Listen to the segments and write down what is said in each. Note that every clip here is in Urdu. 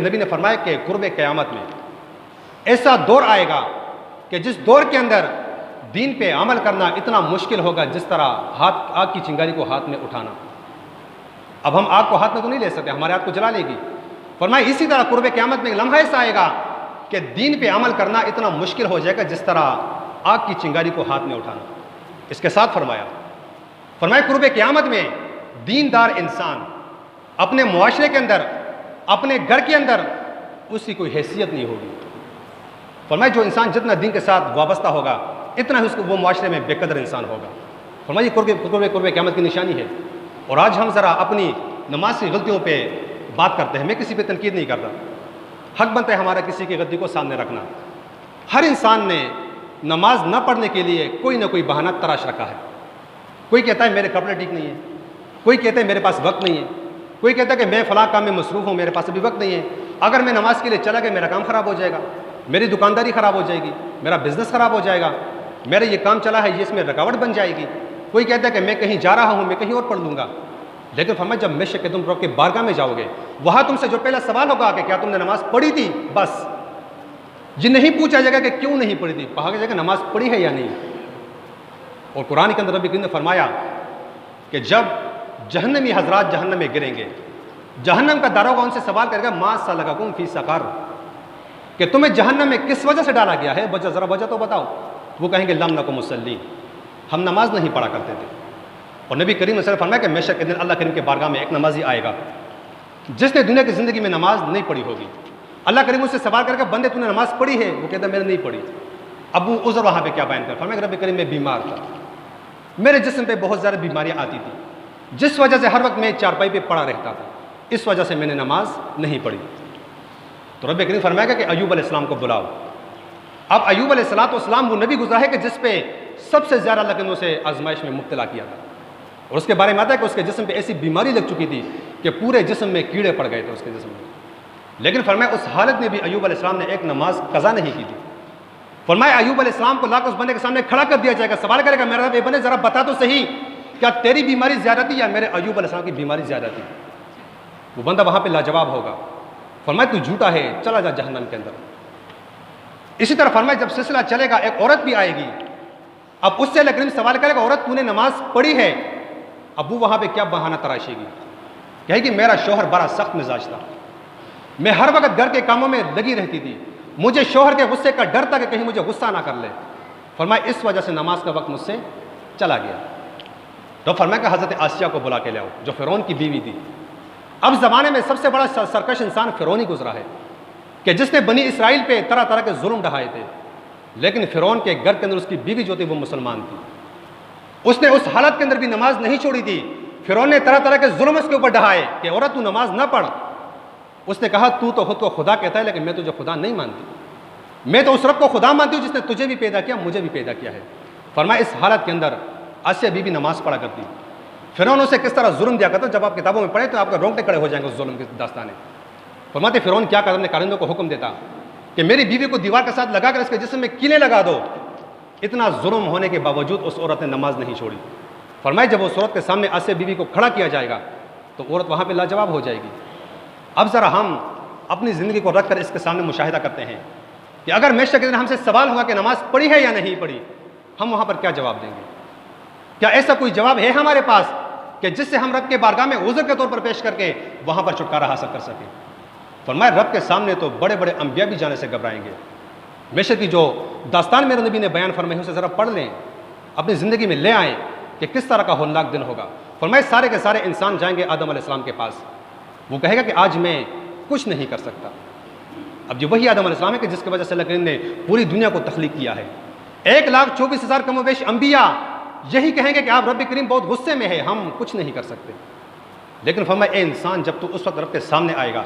نبی نے فرمایا کہ قرب قیامت میں ایسا دور آئے گا کہ جس دور کے اندر دین پہ عمل کرنا اتنا مشکل ہوگا جس طرح آگ کی چنگاری کو ہاتھ میں اٹھانا۔ اب ہم آگ کو ہاتھ میں تو نہیں لے سکتے، ہمارے ہاتھ کو جلا لے گی۔ فرمایا اسی طرح قرب قیامت میں ایک لمحہ ایسا آئے گا کہ دین پہ عمل کرنا اتنا مشکل ہو جائے گا جس طرح آگ کی چنگاری کو ہاتھ میں اٹھانا۔ اس کے ساتھ فرمایا قرب قیامت میں دیندار انسان اپنے معاشرے کے اندر، اپنے گھر کے اندر اس کی کوئی حیثیت نہیں ہوگی۔ فرمایا جو انسان جتنا دین کے ساتھ وابستہ ہوگا اتنا ہی اس کو وہ معاشرے میں بے قدر انسان ہوگا۔ فرمایا قرب قیامت کی نشانی ہے۔ اور آج ہم ذرا اپنی نماز کی غلطیوں پہ بات کرتے ہیں، میں کسی پہ تنقید نہیں کرتا، حق بنتا ہے ہمارا کسی کی غلطی کو سامنے رکھنا۔ ہر انسان نے نماز نہ پڑھنے کے لیے کوئی نہ کوئی بہانہ تراش رکھا ہے۔ کوئی کہتا ہے میرے کپڑے ٹھیک نہیں ہیں، کوئی کہتا ہے میرے پاس وقت نہیں ہے، کوئی کہتا ہے کہ میں فلاں کام میں مصروف ہوں، میرے پاس ابھی وقت نہیں ہے، اگر میں نماز کے لیے چلا گیا میرا کام خراب ہو جائے گا، میری دکانداری خراب ہو جائے گی، میرا بزنس خراب ہو جائے گا، میرا یہ کام چلا ہے یہ اس میں رکاوٹ بن جائے گی۔ کوئی کہتا ہے کہ میں کہیں جا رہا ہوں، میں کہیں اور پڑھ لوں گا۔ لیکن فرمایا جب میشر کے تم رب کے بارگاہ میں جاؤ گے وہاں تم سے جو پہلا سوال ہوگا کہ کیا تم نے نماز پڑھی تھی، بس یہ نہیں پوچھا جائے گا کہ کیوں نہیں پڑھی تھی، کہا جائے گا نماز پڑھی ہے یا نہیں۔ اور قرآن کے اندر رب کریم نے فرمایا کہ جب جہنمی حضرات جہنم میں گریں گے، جہنم کا داروغہ ان سے سوال کرے گا ما سلککم فی سقر، کہ تمہیں جہنم میں کس وجہ سے ڈالا گیا ہے، ذرا وجہ تو بتاؤ۔ وہ کہیں گے لم نکن مصلین، ہم نماز نہیں پڑھا کرتے تھے۔ اور نبی کریم صلی اللہ علیہ وسلم فرمایا کہ محشر کے دن اللہ کریم کے بارگاہ میں ایک نمازی آئے گا جس نے دنیا کی زندگی میں نماز نہیں پڑھی ہوگی۔ اللہ کریم اس سے سوال کر کے بندے تو نے نماز پڑھی ہے؟ وہ کہتا ہے میں نے نہیں پڑھی۔ اب وہ عذر وہاں پہ کیا بیان کر، فرمایا کہ رب کریم میں بیمار تھا، میرے جسم پہ بہت زیادہ بیماریاں آتی تھیں جس وجہ سے ہر وقت میں چارپائی پہ پڑا رہتا تھا، اس وجہ سے میں نے نماز نہیں پڑھی۔ تو رب کریم فرمایا کہ ایوب علیہ السلام کو بلاؤ۔ اب ایوب علیہ السلام وہ نبی گزرا ہے کہ جس پہ سب سے زیادہ اللہ نے اسے آزمائش میں مبتلا کیا تھا، اور اس کے بارے میں آتا ہے کہ اس کے جسم پہ ایسی بیماری لگ چکی تھی کہ پورے جسم میں کیڑے پڑ گئے تھے اس کے جسم میں۔ لیکن فرمایا اس حالت میں بھی ایوب علیہ السلام نے ایک نماز قضا نہیں کی تھی۔ فرمایا ایوب علیہ السلام کو لا کر اس بندے کے سامنے کھڑا کر دیا جائے گا، سوال کرے گا میرا رب اے بندے ذرا بتا تو صحیح کیا تیری بیماری زیادہ تھی یا میرے ایوب علیہ السلام کی بیماری زیادہ تھی؟ وہ بندہ وہاں پہ لاجواب ہوگا، فرمایا تو جھوٹا ہے، چلا جا جہنم کے اندر۔ اسی طرح فرمایا جب سلسلہ چلے گا ایک عورت بھی آئے گی، اب اس سے اللہ کریم سوال کرے گا عورت تو نے نماز پڑھی ہے؟ اب وہ وہاں پہ کیا بہانہ تراشے گی، کہے گی میرا شوہر بڑا سخت مزاج تھا، میں ہر وقت گھر کے کاموں میں لگی رہتی تھی، مجھے شوہر کے غصے کا ڈر تھا کہ کہیں مجھے غصہ نہ کر لے، فرمایا اس وجہ سے نماز کا وقت مجھ سے چلا گیا۔ تو فرمایا کہ حضرت آسیہ کو بلا کے لاؤ جو فرعون کی بیوی تھی۔ اب زمانے میں سب سے بڑا سرکش انسان فرعون ہی گزرا ہے کہ جس نے بنی اسرائیل پہ طرح طرح کے ظلم ڈھائے تھے، لیکن فرعون کے گھر کے اندر اس کی بیوی جو تھی وہ مسلمان تھی، اس نے اس حالت کے اندر بھی نماز نہیں چھوڑی تھی۔ فرعون نے طرح طرح کے ظلم اس کے اوپر ڈھائے کہ عورت تو نماز نہ پڑھ۔ اس نے کہا تو خود کو خدا کہتا ہے لیکن میں تجھے خدا نہیں مانتی، میں تو اس رب کو خدا مانتی ہوں جس نے تجھے بھی پیدا کیا مجھے بھی پیدا کیا ہے۔ فرمایا اس حالت کے اندر آسیہ بی بی نماز پڑھا کرتی، فرعون اسے کس طرح ظلم دیا کرتا، جب آپ کتابوں میں پڑھیں تو آپ کے رونگٹے کھڑے ہو جائیں گے اس ظلم کی داستانیں۔ فرماتے فرعون کیا کرتا، اپنے کارندوں کو حکم دیتا کہ میری بیوی کو دیوار کے ساتھ لگا کر اس کے جسم میں کیلیں لگا دو۔ اتنا ظلم ہونے کے باوجود اس عورت نے نماز نہیں چھوڑی۔ فرمایا جب اس عورت کے سامنے آسیہ بی بی کو کھڑا کیا جائے گا تو عورت وہاں پہ لاجواب ہو جائے گی۔ اب ذرا ہم اپنی زندگی کو رکھ کر اس کے سامنے مشاہدہ کرتے ہیں کہ اگر محشر کے دن ہم سے سوال ہوگا کہ نماز پڑھی ہے یا نہیں پڑھی، ہم وہاں پر کیا جواب دیں گے؟ کیا ایسا کوئی جواب ہے ہمارے پاس کہ جس سے ہم رب کے بارگاہ میں عذر کے طور پر پیش کر کے وہاں پر چھٹکارا حاصل کر سکیں؟ فرمایا رب کے سامنے تو بڑے بڑے انبیاء بھی جانے سے گھبرائیں گے۔ محشر کی جو داستان میرے نبی نے بیان فرمائی اسے ذرا پڑھ لیں، اپنی زندگی میں لے آئیں کہ کس طرح کا ہولناک دن ہوگا۔ فرمایا سارے کے سارے انسان جائیں گے آدم علیہ السلام کے پاس، وہ کہے گا کہ آج میں کچھ نہیں کر سکتا۔ اب یہ وہی آدم علیہ السلام ہے کہ جس کی وجہ سے اللہ کریم نے پوری دنیا کو تخلیق کیا ہے۔ 1,24,000 کم و بیش انبیاء یہی کہیں گے کہ آپ رب کریم بہت غصے میں ہے، ہم کچھ نہیں کر سکتے۔ لیکن فرمایا اے انسان جب تو اس وقت رب کے سامنے آئے گا،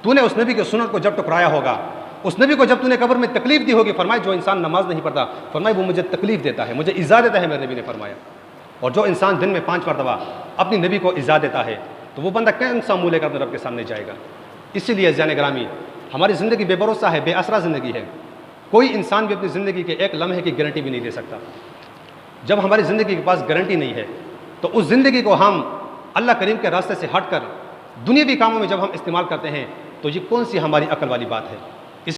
تو نے اس نبی کی سنت کو جب ٹکرایا ہوگا، اس نبی کو جب تو نے قبر میں تکلیف دی ہوگی، فرمایا جو انسان نماز نہیں پڑھتا فرمایا وہ مجھے تکلیف دیتا ہے، مجھے ایذا دیتا ہے، میرے نبی نے فرمایا۔ اور جو انسان دن میں 5 مرتبہ اپنی نبی کو ایذا دیتا ہے تو وہ بندہ کون سا منہ لے کر رب کے سامنے جائے گا؟ اسی لیے عزیزان گرامی ہماری زندگی بے بھروسہ ہے، بے اسرا زندگی ہے۔ کوئی انسان بھی اپنی زندگی کے ایک لمحے کی گارنٹی بھی نہیں دے سکتا۔ جب ہماری زندگی کے پاس گارنٹی نہیں ہے تو اس زندگی کو ہم اللہ کریم کے راستے سے ہٹ کر دنیاوی کاموں میں جب ہم استعمال کرتے ہیں تو یہ کون سی ہماری عقل والی بات ہے؟